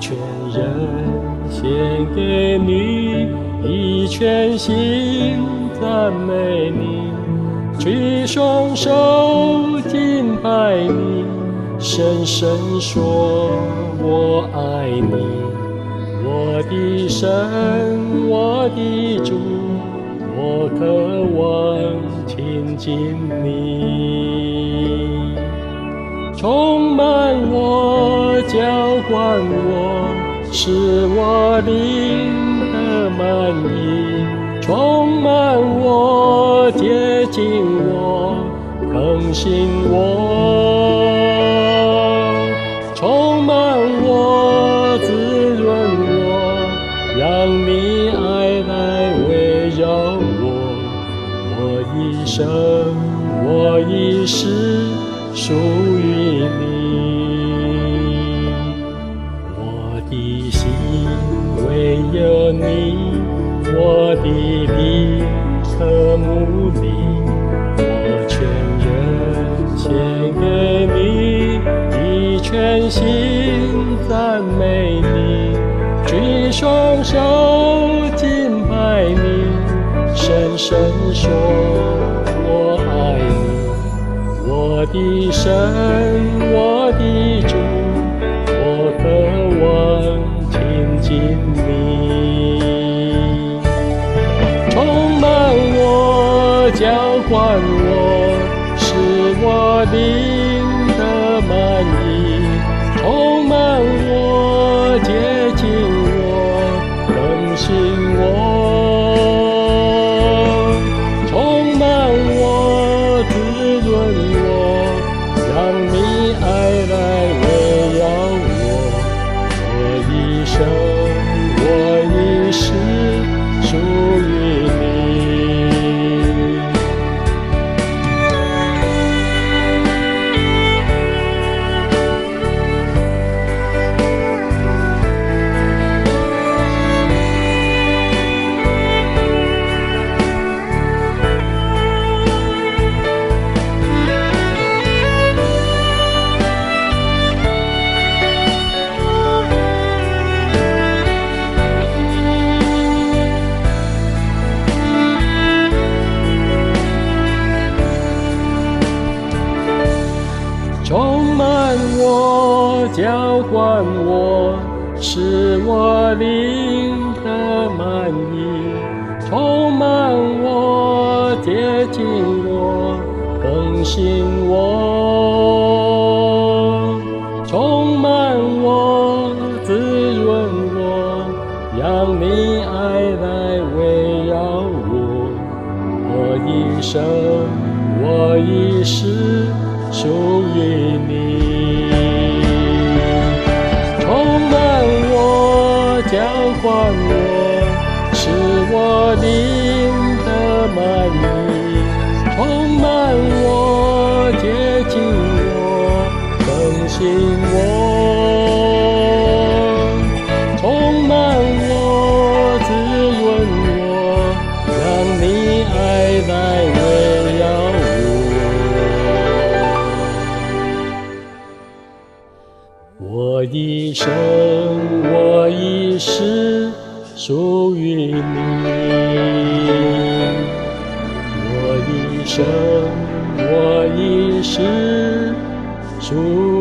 全人献给你，以全心赞美你，举双手敬拜你，深深说我爱你。我的神，我的主，我渴望亲近你，充满我，浇灌我，使我灵得满溢，充满我，洁净我，更新我，充满我，滋润我，让你爱来围绕我。我一生，我一世属于你，我的心唯有你，我的灵渴慕你，我全人献给你，以全心赞美你，举双手敬拜你，深深说我爱你。我的神，我的主，我渴望亲近你，充满我，浇灌我，使我灵得满溢，充满我，洁净我，更新我，充满我，滋润我，让你爱来围绕我。我一生，我一世属于你。充满我，浇灌我，使我灵得满溢，充满我，洁净我，更新我，充满我，滋润我，让你爱来围绕我。我一生，我一世属于你，充满我，浇灌我，使我灵得满溢，充满我，洁净我，更新我，充满我，滋润我，让你爱来围绕我。我一生，我一世属于你，我一生，我一世属于你。